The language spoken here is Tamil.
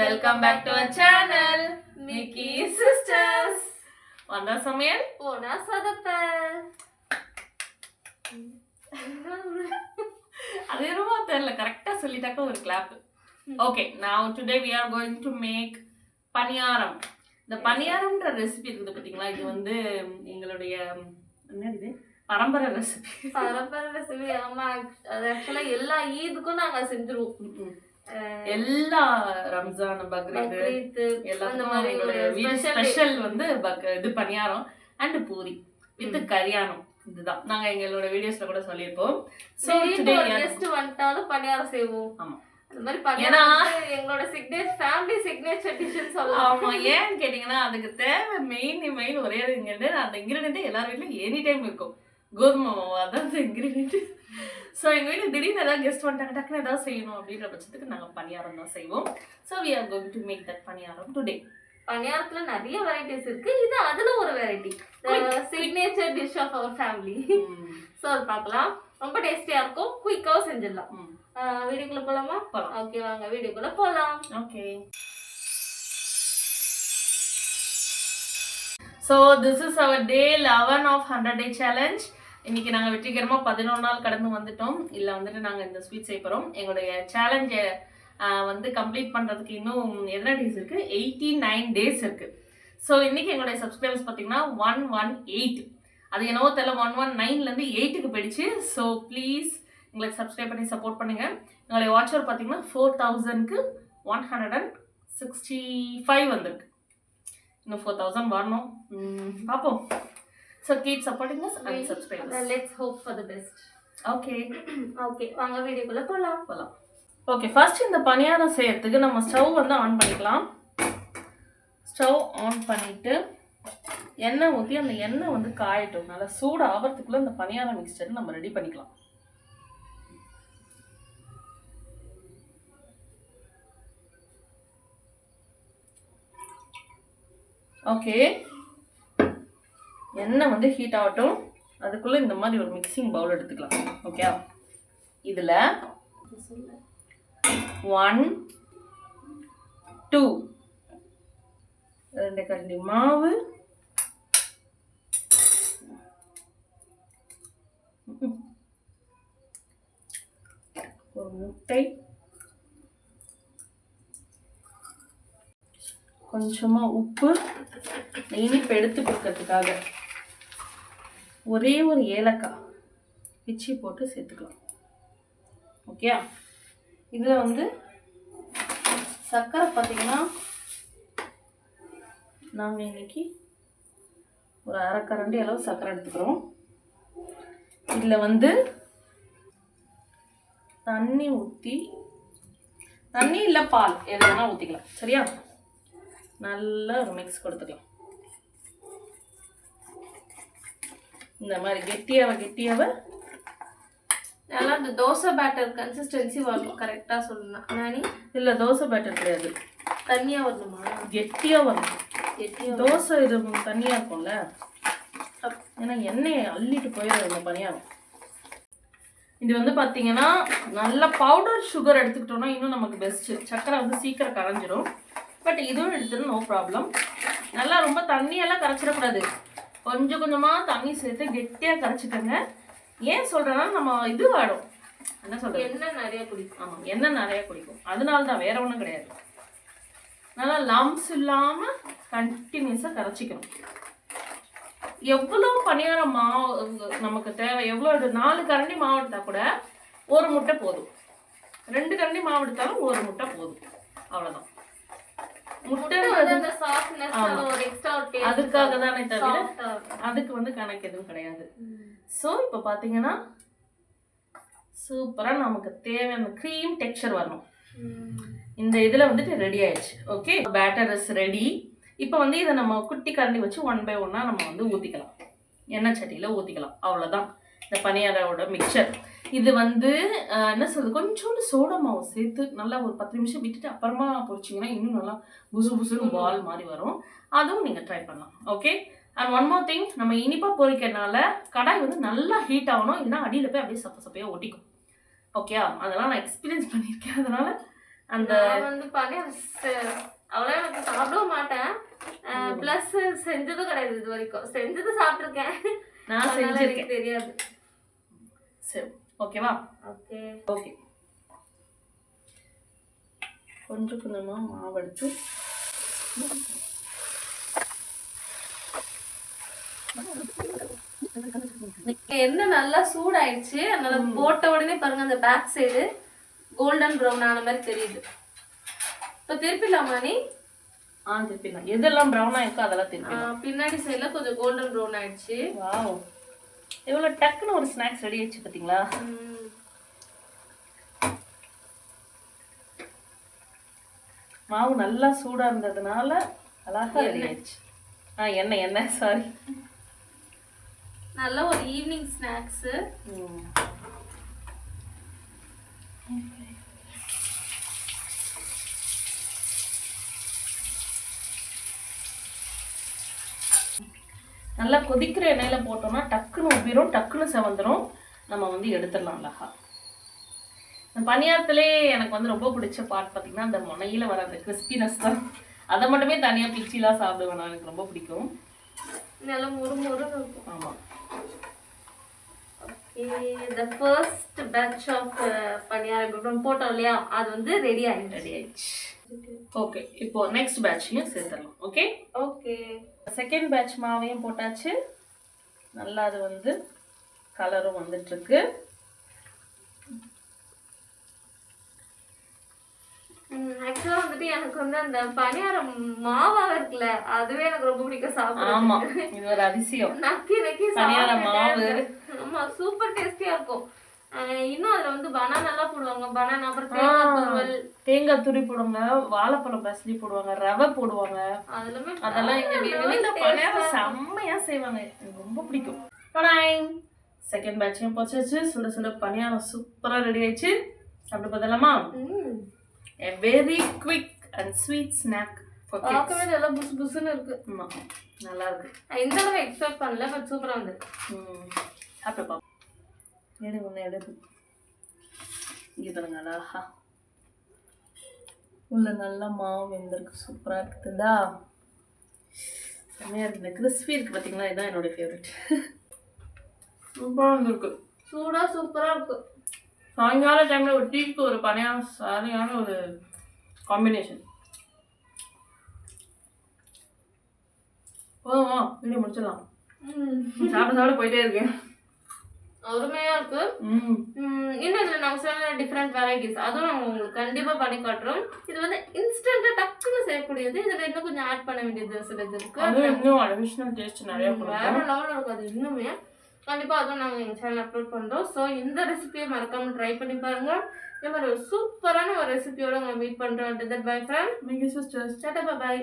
Welcome back to our channel, Mickey Sisters. வந்தா சமையல் போனா சொதப்பல். அது என்னமோ தெரியல, கரெக்டா சொல்லிட்டாக்க ஒரு clap. Okay, now today we are going to make paniyaram. இந்த பணியாரம்ன்ற ரெசிபி இருக்குது பாத்தீங்களா, இது வந்து எங்களுடைய என்ன இது பரம்பரை ரெசிபி. ஆமா, அது ஆக்சுவலா எல்லா ஈதுக்கும் நாங்க செஞ்சிருவோம். எல்லா ரம்ஜான் பக்ரீத் எல்லாத்துக்கும் எங்களுடைய ஸ்பெஷல் வந்து இது பணியாரம் அண்ட் பூரி வித் கரியானம். இதுதான் நாங்க எங்களோட வீடியோஸ்ல கூட சொல்லியிருப்போம். சோ டுடே கெஸ்ட் வந்துட்டாலும் பணியாரம் செய்வோம். ஆமா, அந்த மாதிரி பணியாரம் எங்களோட சிக்னேச்சர் ஃபேமிலி சிக்னேச்சர் டிஷ்னு சொல்லலாம். ஆமா, ஏன்னு கேட்டீங்கன்னா அதுக்கு தேவை மெயின் ஒரே இன்கிரிடியன்ட். அந்த இன்கிரிடியன்ட் எல்லார் வீட்லயும் எனி டைம் இருக்கும், கோதுமை மாவு. அதான் இன்கிரிடியன்ட். ஸோ எங்கள் வீட்டில் திடீர்னு ஏதாவது கெஸ்ட் வந்துட்டாங்க, டக்குன்னு ஏதாவது செய்யணும் அப்படின்ற பட்சத்துக்கு நாங்கள் பணியாரம் தான் செய்வோம். So we are going to make that paniyaram today. பணியாரத்துல நிறைய வெரைட்டிஸ் இருக்கு, இது அதுல ஒரு variety, signature dish of our family. So அது பார்க்கலாம், ரொம்ப டேஸ்டியா இருக்கும், குயிக்காவும் செஞ்சிடலாம். வீடியோக்குள்ள போலாமா? ஓகே, வாங்க வீடியோக்குள்ள போலாம். Okay, so this is our day 11 of 100 day challenge. இன்னைக்கு நாங்கள் வெற்றிகரமாக 11 நாள் கடந்து வந்துட்டோம். இல்லை வந்துட்டு நாங்கள் இந்த ஸ்வீட் செய்ய போகிறோம். எங்களுடைய சேலஞ்சை வந்து கம்ப்ளீட் பண்ணுறதுக்கு இன்னும் எத்தனை டேஸ் இருக்குது? 89 days இருக்குது. ஸோ இன்றைக்கி எங்களுடைய சப்ஸ்கிரைபர்ஸ் பார்த்தீங்கன்னா 118. அது என்னவோ தெரியல, 119லேருந்து 8க்கு போயிடுச்சு. ஸோ ப்ளீஸ் எங்களுக்கு சப்ஸ்கிரைப் பண்ணி சப்போர்ட் பண்ணுங்கள். எங்களுடைய வாட்சர் பார்த்தீங்கன்னா 4165 வந்திருக்கு. இன்னும் 4000 வரணும், பார்ப்போம். So keep supporting us and subscribe us. Let's hope for the best. Okay. Okay, வாங்க வீடியோக்குள்ள போலாம். Okay, first இந்த பணியாரம் செய்யறதுக்கு நம்ம ஸ்டவ் வந்து ஆன் பண்ணிக்கலாம். ஸ்டவ் ஆன் பண்ணிட்டு எண்ணெய் ஊற்றி அந்த எண்ணெய் வந்து காயட்டும். நல்லா சூடு ஆகிறதுக்குள்ள இந்த பணியாரம் மிக்சர் நம்ம ரெடி பண்ணிக்கலாம். ஓகே, எண்ணெய் வந்து ஹீட் ஆகட்டும். அதுக்குள்ளே இந்த மாதிரி ஒரு மிக்சிங் பவுல் எடுத்துக்கலாம். ஓகே, இதில் 1 2 2 கரண்டி மாவு, ஒரு முட்டை, கொஞ்சமாக உப்பு, இனிப்பு எடுத்து கொடுக்கறதுக்காக ஒரே ஒரு ஏலக்காய் பிச்சி போட்டு சேர்த்துக்கலாம். ஓகே, இதில் வந்து சர்க்கரை பார்த்தீங்கன்னா நாங்கள் இன்னைக்கு ஒரு அரைக்கரண்டி அளவு சர்க்கரை எடுத்துக்கிறோம். இதில் வந்து தண்ணி ஊற்றி, தண்ணி இல்லை பால் எது வேணால் ஊற்றிக்கலாம். சரியா, நல்லா ஒரு மிக்ஸ் கொடுத்துக்கலாம். இந்த மாதிரி கெட்டியாவ நல்லா இந்த தோசை பேட்டர் கன்சிஸ்டன்சி வரணும். கரெக்டாக சொல்லணும் நானி. இல்லை, தோசை பேட்டர் கிடையாது, தண்ணியாக வரணுமா? கெட்டியாக வரணும். தோசை இது தண்ணியாக இருக்கும்ல, ஏன்னா எண்ணெயை அள்ளிட்டு போயிடும் இந்த பணியாரம். இது வந்து பார்த்தீங்கன்னா நல்ல பவுடர் சுகர் எடுத்துக்கிட்டோம்னா இன்னும் நமக்கு பெஸ்ட்டு. சக்கரை வந்து சீக்கிரம் கரைஞ்சிரும். பட் இதுவும் எடுத்துடும், நோ ப்ராப்ளம். நல்லா ரொம்ப தண்ணியெல்லாம் கரைச்சிடக்கூடாது, கொஞ்சம் கொஞ்சமாக தண்ணி சேர்த்து கெட்டியாக கரைச்சிக்கோங்க. ஏன் சொல்கிறேன்னா நம்ம இது ஆடும், என்ன சொல்கிறது, எண்ணெய் நிறைய குடிக்கும். ஆமாம், எண்ணெய் நிறைய குடிக்கும், அதனால தான், வேற ஒன்றும் கிடையாது. நல்லா லம்ஸ் இல்லாமல் கண்டினியூஸாக கரைச்சிக்கணும். எவ்வளோ பணியாரம் மாவு நமக்கு தேவை, எவ்வளோ 4 கரண்டி மாவு எடுத்தால் கூட ஒரு முட்டை போதும், 2 கரண்டி மாவு எடுத்தாலும் ஒரு முட்டை போதும், அவ்வளோதான். அதுக்காக தானே தவிர அதுக்கு வந்து கணக்கு எதுவும் கிடையாது. ஸோ இப்போ பார்த்தீங்கன்னா சூப்பராக நமக்கு தேவையான க்ரீம் டெக்ஸ்சர் வரணும். இந்த இதில் வந்துட்டு ரெடி ஆயிடுச்சு. ஓகே, பேட்டர் இஸ் ரெடி. இப்போ வந்து இதை நம்ம குட்டி கரண்டி வச்சு 1 by 1 நம்ம வந்து ஊற்றிக்கலாம், எண்ணெய் சட்டியில் ஊற்றிக்கலாம். அவ்வளோதான் இந்த பணியாரோட மிக்சர். இது வந்து என்ன சொல்றது, கொஞ்சோண்டு சோடா மாவு சேர்த்து நல்லா ஒரு 10 நிமிஷம் விட்டுட்டு அப்புறமா பொரிச்சிங்கன்னா இன்னும் நல்லா புசுன்னு பால் மாதிரி வரும். அதுவும் நீங்கள் ட்ரை பண்ணலாம். Okay, and one more thing, நம்ம இனிப்பாக பொரிக்கிறதுனால கடாய் வந்து நல்லா ஹீட் ஆகணும், இல்லைன்னா அடியில் போய் அப்படியே சப்பையாக ஒட்டிக்கும். ஓகே, அதெல்லாம் நான் எக்ஸ்பீரியன்ஸ் பண்ணியிருக்கேன். அதனால் அந்த நான் வந்து அவ்வளோ எனக்கு சாப்பிடவும் மாட்டேன். ப்ளஸ் செஞ்சதும் கிடையாது இது வரைக்கும். செஞ்சது சாப்பிட்ருக்கேன், நான் அதனால செஞ்சிருக்கேன். எனக்கு தெரியாது. சரி ஓகேவா? ஓகே. ஓகே, கொஞ்சம் கொஞ்சமாக மாவு எடுத்து எண்ணெய் நல்லா சூடாயிடுச்சு, அதனால போட்ட உடனே பாருங்க அந்த பேக் சைடு கோல்டன் ப்ரௌன் ஆன மாதிரி தெரியுது. இப்போ திருப்பிடலாமா நீ? திருப்பிடலாம். எதெல்லாம் ப்ரௌனாக இருக்கோ அதெல்லாம் திருப்பிடலாம். பின்னாடி சைடில் கொஞ்சம் கோல்டன் ப்ரௌன் ஆயிடுச்சு. வாவ், எவ்வளோ டக்குன்னு ஒரு ஸ்நாக்ஸ் ரெடி ஆயிடுச்சு பார்த்தீங்களா? மாவு நல்லா சூடாக இருந்ததுனால அழகாக ரெடி ஆயிடுச்சு. எண்ணெய் சாரி. நல்ல ஒரு ஈவினிங் ஸ்நாக்ஸு. நல்லா கொதிக்கிற எண்ணெயில் போட்டோம்னா டக்குன்னு உப்பிரும், டக்குன்னு செவந்துடும். நம்ம வந்து எடுத்துடலாம் அழகா. இந்த பணியாரத்துலேயே எனக்கு வந்து ரொம்ப பிடிச்ச பார்ட் பார்த்தீங்கன்னா அந்த முனையில் வர அந்த கிறிஸ்பினஸ் தான். அதை மட்டுமே தனியாக பிச்சிலாம் சாப்பிடுவேன் நான், எனக்கு ரொம்ப பிடிக்கும். நல்லா முறுமுறுன்னு இருக்கும். ஆமாம். the first batch of பணியாரம் போட்டோம் இல்லையா, அது வந்து ரெடி ஆயிடுச்சு. ஓகே, இப்போ நெக்ஸ்ட் பேட்சையும் சேர்த்துடலாம். Okay okay. செகண்ட் பேட்ச் மாவையும் போட்டாச்சு. நல்லா அது வந்து கலரும் வந்துட்டு இருக்கு. ஆக்சுவலா வந்துட்டு எனக்கு வந்து அந்த பணியாரம் மாவா இருக்குல்ல, அதுவே எனக்கு ரொம்ப பிடிக்கும் சாப்பிட. ஆமா, இது ஒரு அதிசயம். நக்கி நக்கி பணியாரம் மாவு. ஆமா, சூப்பர் டேஸ்டியா இருக்கும். இன்னும் அதுல வந்து பனானா எல்லாம் போடுவாங்க. பனானா, அப்புறம் தேங்காய் துருவல், தேங்காய் துரி போடுவாங்க, வாழைப்பழம் பசலி போடுவாங்க, ரவை போடுவாங்க. அதெல்லாம் எங்க வீட்டுல பணியாரம் செம்மையா செய்வாங்க, எனக்கு ரொம்ப பிடிக்கும். செகண்ட் பேட்சையும் போச்சாச்சு. சுட சுட பணியாரம் சூப்பரா ரெடி ஆயிடுச்சு. அப்படி பார்த்தலாமா? A very quick and sweet snack for kids. பார்க்கவே நல்லா புசு புசுன்னு இருக்கு. ஆமா, நல்லா இருக்கு. இந்த அளவு எக்ஸ்பெக்ட் பண்ணல, பட் சூப்பரா இருக்கு. சாப்பிட்டு பாப்போம். எடு இங்கே பாருங்க, அழகா உள்ள நல்லா மாவு வெந்திருக்கு, சூப்பரா இருக்குதா? செம்மையா இருக்குது. கிறிஸ்பி இருக்கு பார்த்தீங்களா? இதுதான் என்னோட ஃபேவரட். சூப்பராக இருக்கு, சூப்பரா இருக்கு. சாயங்கால டைம்ல ஒரு டீக்கு ஒரு பணியாரம் சரியான ஒரு காம்பினேஷன். போதுமா? வீடியோ முடிச்சிடலாம். சாப்பிட போயிட்டே இருக்கேன். அருமையா இருக்கு. இன்னும் இதுல நாங்க சொன்ன டிஃப்ரெண்ட் வெரைட்டிஸ் அதுவும் நாங்க உங்களுக்கு கண்டிப்பா பண்ணி காட்டுறோம். இது வந்து இன்ஸ்டன்டா டக்குன்னு செய்யக்கூடியது. இதுல இன்னும் கொஞ்சம் ஆட் பண்ண வேண்டியது சிலது இருக்கு. அது இன்னும் அடிஷனல் டேஸ்ட் நிறைய வேற லெவல்ல இருக்கு. அது இன்னுமே கண்டிப்பா அதுவும் நாங்கள் எங்கள் சேனல் அப்லோட் பண்ணுறோம். ஸோ இந்த ரெசிபியை மறக்காமல் ட்ரை பண்ணி பாருங்க. இந்த மாதிரி ஒரு சூப்பரான ஒரு ரெசிபியோட உங்களை மீட் பண்ணுறோம். Bye friend, sisters, tata, by.